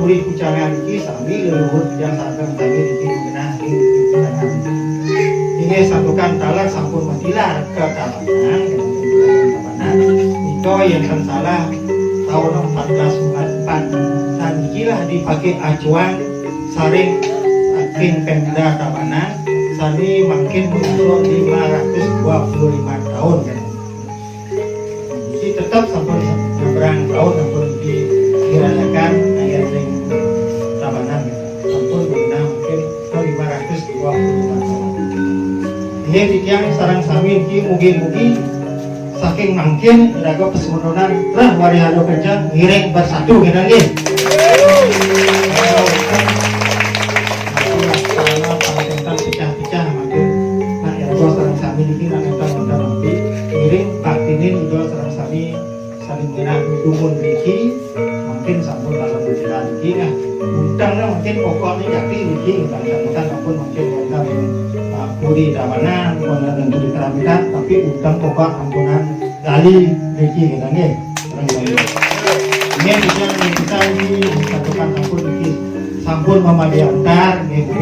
puri pucangan iki sami leluhur yang sagem kami iki mengenah ing pucangan. Ini satukan talar sampun matilar ke tabanan Iko yang salah tahun 1494 dan ikilah dipakai acuan saring saking Pemda Tabanan sani makin berumur 525 tahun kan. Jadi tetap sampai berang tahun sampun dirayakan ayat ring Tabanan sampun benar mungkin 525 tahun. Ini tiang sarang sami ki mugi-mugi saking mangkin iraga pesununan rah warihado kencang ngiring bersatu kita nggih. Pecah-pecah makin nah iraga sareng sami niki ngantang-antang nampi ngiring baktinin uga sareng sami saling mengenal dumun niki mungkin sampun dalam berjalan niki nah undangnya mungkin pokoknya yakti niki undang-undang maupun mungkin undang Budi Tabanan, dan Budi Keramitan, tapi undang pokok ampunan gali niki kita nggih. Ini kita ini satukan sampun niki sampun memadiantar nggih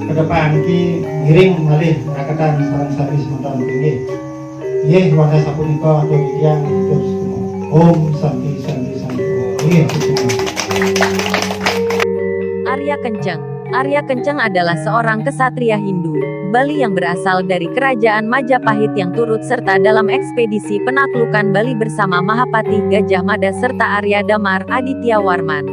ke depan niki ngiring malih rakatan sareng sami semonten nggih. Nggih warga sapunika demikian terus Om Santi Santi Santi. Nggih. Arya Kencang. Arya Kencang adalah seorang kesatria Hindu Bali yang berasal dari kerajaan Majapahit yang turut serta dalam ekspedisi penaklukan Bali bersama Mahapati Gajah Mada serta Arya Damar Aditya Warman.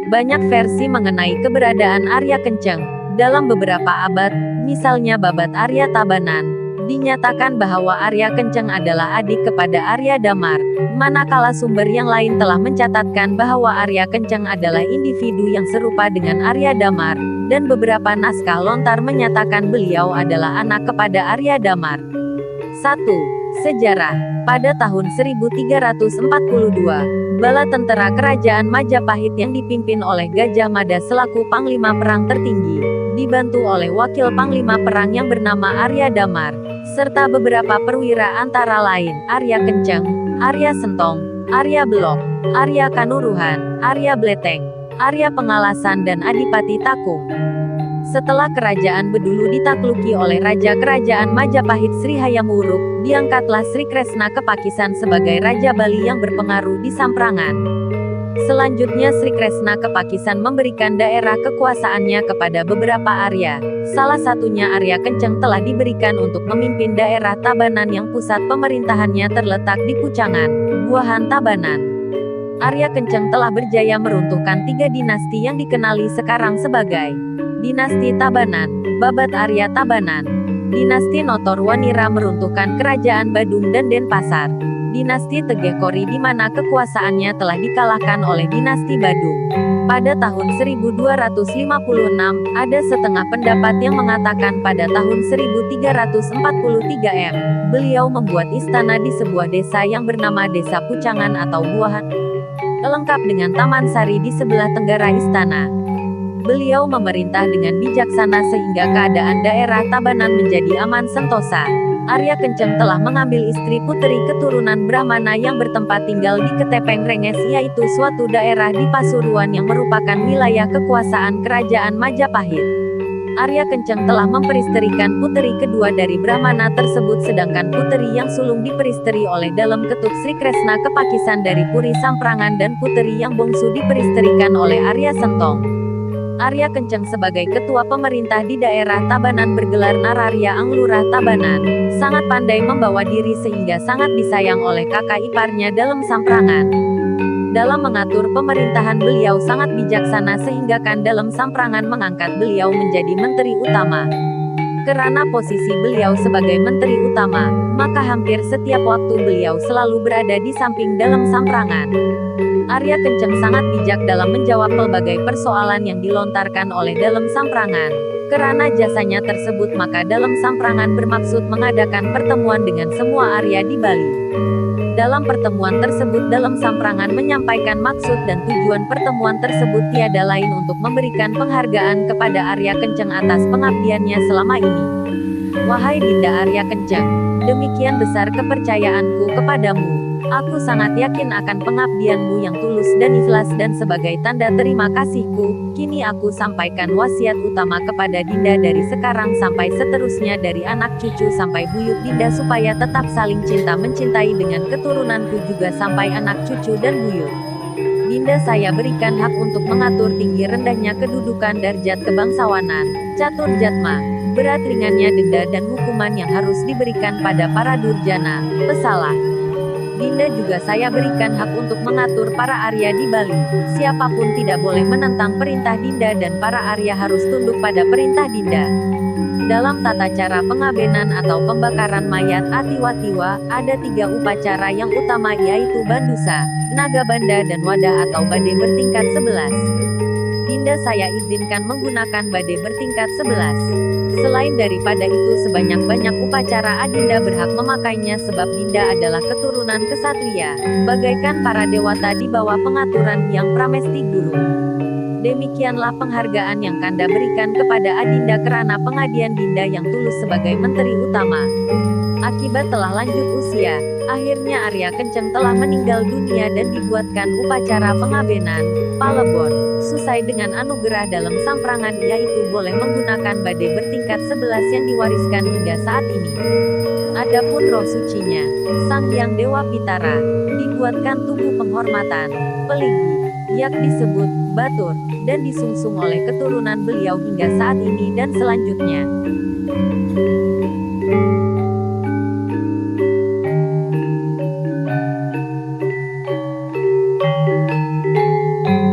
Banyak versi mengenai keberadaan Arya Kencang. Dalam beberapa abad, misalnya Babat Arya Tabanan, dinyatakan bahwa Arya Kencang adalah adik kepada Arya Damar, manakala sumber yang lain telah mencatatkan bahwa Arya Kencang adalah individu yang serupa dengan Arya Damar, dan beberapa naskah lontar menyatakan beliau adalah anak kepada Arya Damar. 1. Sejarah. Pada tahun 1342, bala tentara kerajaan Majapahit yang dipimpin oleh Gajah Mada selaku panglima perang tertinggi, dibantu oleh wakil panglima perang yang bernama Arya Damar, serta beberapa perwira antara lain Arya Kencang, Arya Sentong, Arya Blok, Arya Kanuruhan, Arya Bleteng, Arya Pengalasan dan Adipati Takung. Setelah kerajaan Bedulu ditakluki oleh Raja Kerajaan Majapahit Sri Hayam Wuruk, diangkatlah Sri Kresna Kepakisan sebagai Raja Bali yang berpengaruh di Samprangan. Selanjutnya Sri Kresna Kepakisan memberikan daerah kekuasaannya kepada beberapa Arya. Salah satunya Arya Kencang telah diberikan untuk memimpin daerah Tabanan yang pusat pemerintahannya terletak di Pucangan, Buahan Tabanan. Arya Kencang telah berjaya meruntuhkan 3 dinasti yang dikenali sekarang sebagai Dinasti Tabanan, Babat Arya Tabanan, Dinasti Notorwanira meruntuhkan Kerajaan Badung dan Denpasar, Dinasti Tegeh Kori di mana kekuasaannya telah dikalahkan oleh Dinasti Badung. Pada tahun 1256, ada setengah pendapat yang mengatakan pada tahun 1343 beliau membuat istana di sebuah desa yang bernama Desa Pucangan atau Buahan, lengkap dengan taman sari di sebelah tenggara istana. Beliau memerintah dengan bijaksana sehingga keadaan daerah Tabanan menjadi aman sentosa. Arya Kencang telah mengambil istri putri keturunan Brahmana yang bertempat tinggal di Ketepeng Renges, yaitu suatu daerah di Pasuruan yang merupakan wilayah kekuasaan kerajaan Majapahit. Arya Kencang telah memperisterikan putri kedua dari Brahmana tersebut, sedangkan putri yang sulung diperisteri oleh Dalem Ketut Sri Kresna Kepakisan dari Puri Samprangan dan putri yang bungsu diperisterikan oleh Arya Sentong. Arya Kencang sebagai ketua pemerintah di daerah Tabanan bergelar Nararya Anglurah Tabanan, sangat pandai membawa diri sehingga sangat disayang oleh kakak iparnya Dalem Samprangan. Dalam mengatur pemerintahan beliau sangat bijaksana sehingga Dalem Samprangan mengangkat beliau menjadi menteri utama. Karena posisi beliau sebagai menteri utama, maka hampir setiap waktu beliau selalu berada di samping Dalem Samprangan. Arya Kencang sangat bijak dalam menjawab pelbagai persoalan yang dilontarkan oleh Dalem Samprangan. Karena jasanya tersebut maka Dalem Samprangan bermaksud mengadakan pertemuan dengan semua Arya di Bali. Dalam pertemuan tersebut Dalem Samprangan menyampaikan maksud dan tujuan pertemuan tersebut tiada lain untuk memberikan penghargaan kepada Arya Kencang atas pengabdiannya selama ini. Wahai Dinda Arya Kencang, demikian besar kepercayaanku kepadamu. Aku sangat yakin akan pengabdianmu yang tulus dan ikhlas dan sebagai tanda terima kasihku, kini aku sampaikan wasiat utama kepada Dinda dari sekarang sampai seterusnya dari anak cucu sampai buyut Dinda supaya tetap saling cinta mencintai dengan keturunanku juga sampai anak cucu dan buyut. Dinda saya berikan hak untuk mengatur tinggi rendahnya kedudukan darjat kebangsawanan, catur jatma, berat ringannya denda dan hukuman yang harus diberikan pada para durjana, pesalah. Dinda juga saya berikan hak untuk mengatur para Arya di Bali. Siapapun tidak boleh menentang perintah Dinda dan para Arya harus tunduk pada perintah Dinda. Dalam tata cara pengabenan atau pembakaran mayat Atiwatiwa, ada 3 upacara yang utama yaitu Bandusa, Naga Banda dan Wadah atau bade bertingkat 11. Dinda saya izinkan menggunakan bade bertingkat 11. Selain daripada itu sebanyak-banyak upacara Adinda berhak memakainya sebab Dinda adalah keturunan kesatria, bagaikan para dewata di bawah pengaturan Hyang Pramesti Guru. Demikianlah penghargaan yang Kanda berikan kepada Adinda kerana pengabdian Dinda yang tulus sebagai menteri utama. Akibat telah lanjut usia, akhirnya Arya Kenceng telah meninggal dunia dan dibuatkan upacara pengabenan, Palebon, susai dengan anugerah dalam samprangan yaitu boleh menggunakan bade bertingkat 11 yang diwariskan hingga saat ini. Adapun roh sucinya, Sang Hyang Dewa Pitara, dibuatkan tubuh penghormatan, Peligi, yak disebut, Batur, dan disungsung oleh keturunan beliau hingga saat ini dan selanjutnya.